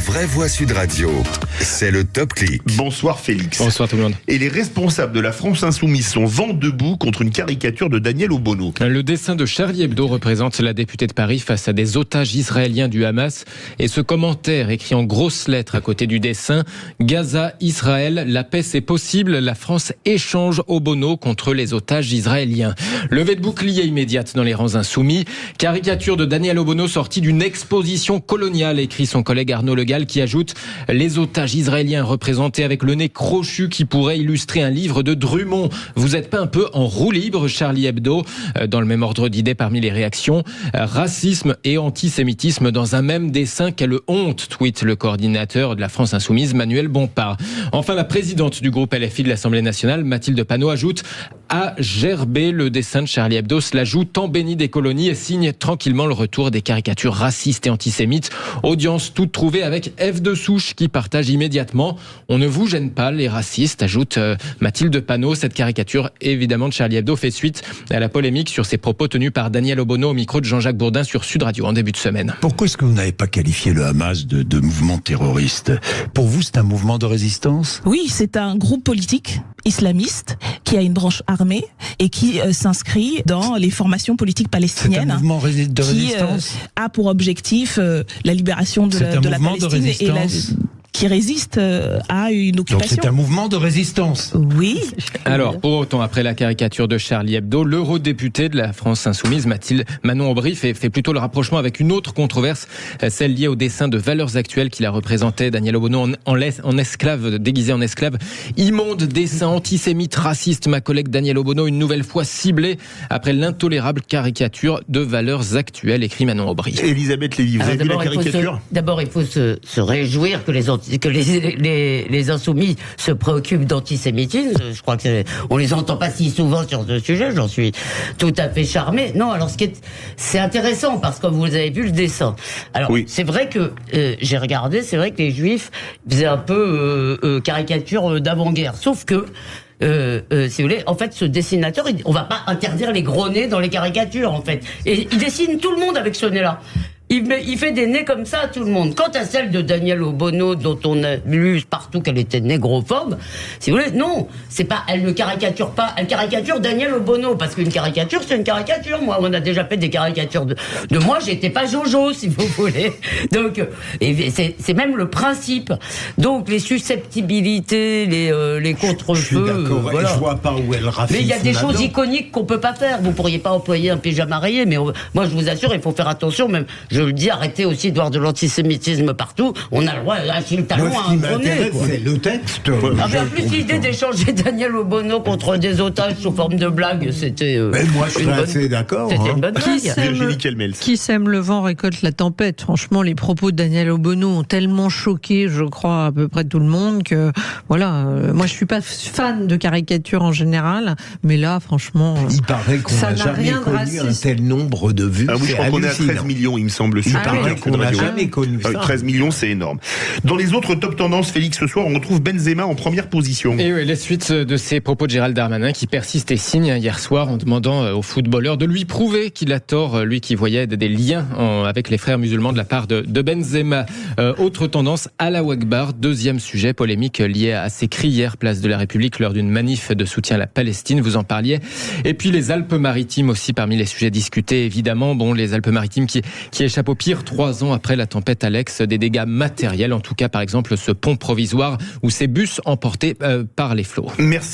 vraies voix Sud Radio. C'est le Top Clic. Bonsoir Félix. Bonsoir tout le monde. Et les responsables de la France Insoumise sont vent debout contre une caricature de Daniel Obono. Le dessin de Charlie Hebdo représente la députée de Paris face à des otages israéliens du Hamas. Et ce commentaire écrit en grosses lettres à côté du dessin: Gaza, Israël, la paix c'est possible, la France échange Obono contre les otages israéliens. Levée de bouclier immédiate dans les rangs insoumis. Caricature de Daniel Obono sortie d'une exposition coloniale, écrit son collègue Arnaud Le Gall, qui ajoute: les otages israéliens représentés avec le nez crochu qui pourrait illustrer un livre de Drummond. Vous êtes pas un peu en roue libre, Charlie Hebdo? Dans le même ordre d'idées parmi les réactions, racisme et antisémitisme dans un même dessin, quelle honte, tweet le coordinateur de la France Insoumise, Manuel Bompard. Enfin, la présidente du groupe LFI de l'Assemblée nationale, Mathilde Panot, ajoute: à gerber le dessin de Charlie Hebdo, cela joue tant béni des colonies et signe tranquillement le retour des caricatures racistes et antisémites. Audience toute trouvée avec F de Souche qui partage immédiatement: on ne vous gêne pas les racistes, ajoute Mathilde Panot. Cette caricature évidemment de Charlie Hebdo fait suite à la polémique sur ses propos tenus par Daniel Obono au micro de Jean-Jacques Bourdin sur Sud Radio en début de semaine. Pourquoi est-ce que vous n'avez pas qualifié le Hamas de mouvement terroriste? Pour vous, c'est un mouvement de résistance? Oui, c'est un groupe politique islamiste qui a une branche armée et qui s'inscrit dans les formations politiques palestiniennes. C'est un mouvement de résistance qui a pour objectif la libération de la Palestine et qui résiste à une occupation. Donc c'est un mouvement de résistance. Oui. Alors, pour autant, après la caricature de Charlie Hebdo, l'eurodéputée de la France Insoumise, Manon Aubry, fait plutôt le rapprochement avec une autre controverse, celle liée au dessin de Valeurs Actuelles qui la représentait, Daniel Obono en esclave, déguisé en esclave. Immonde dessin antisémite, raciste, ma collègue Daniel Obono, une nouvelle fois ciblée après l'intolérable caricature de Valeurs Actuelles, écrit Manon Aubry. Elisabeth Lévy, vous avez vu la caricature? D'abord, il faut se réjouir que les insoumis se préoccupent d'antisémitisme. Je crois que on les entend pas si souvent sur ce sujet. J'en suis tout à fait charmé. Non, alors c'est intéressant parce que vous avez vu le dessin. Alors oui. C'est vrai que j'ai regardé. C'est vrai que les Juifs faisaient un peu caricature d'avant-guerre. Sauf que si vous voulez, en fait, ce dessinateur, on va pas interdire les gros nez dans les caricatures, en fait. Et il dessine tout le monde avec ce nez-là. Il fait des nez comme ça à tout le monde. Quant à celle de Daniel Obono, dont on a lu partout qu'elle était négrophobe, si vous voulez, non, c'est pas, elle ne caricature pas, elle caricature Daniel Obono, parce qu'une caricature, c'est une caricature. Moi, on a déjà fait des caricatures de moi, j'étais pas Jojo, si vous voulez. Donc, et c'est même le principe. Donc, les susceptibilité, les contre-feux, voilà. Je vois pas où elle racisme. Mais il y a des choses iconiques qu'on peut pas faire. Vous pourriez pas employer un pyjama rayé, mais moi, je vous assure, il faut faire attention, même. Je le dis, arrêtez aussi de voir de l'antisémitisme partout. On a le droit d'acheter le talon à un gros nez. C'est le texte. En plus, l'idée d'échanger Daniel Obono contre des otages sous forme de blague, c'était. Mais moi, je suis assez d'accord. C'était une bonne blague. Qui sème le vent récolte la tempête. Franchement, les propos de Daniel Obono ont tellement choqué, je crois, à peu près tout le monde que, voilà. Moi, je suis pas fan de caricatures en général, mais là, franchement. Il paraît qu'on n'a jamais connu un tel nombre de vues. Ah oui, je crois qu'on est à 13 millions, il me semble. Il paraît qu'on n'a jamais connu ça. 13 millions, c'est énorme. Dans les autres top tendances, Félix, ce soir, on retrouve Benzema en première position. Et oui, les suites de ces propos de Gérald Darmanin qui persiste et signe hier soir en demandant au footballeur de lui prouver qu'il a tort, lui qui voyait des liens avec les frères musulmans de la part de Benzema. Autre tendance, Allahu Akbar, deuxième sujet polémique lié à ces cris hier, place de la République, lors d'une manif de soutien à la Palestine, vous en parliez. Et puis les Alpes-Maritimes aussi parmi les sujets discutés, évidemment. Bon, les Alpes-Maritimes qui échappent au pire 3 ans après la tempête Alex, des dégâts matériels, en tout cas par exemple ce pont provisoire ou ces bus emportés par les flots. Merci.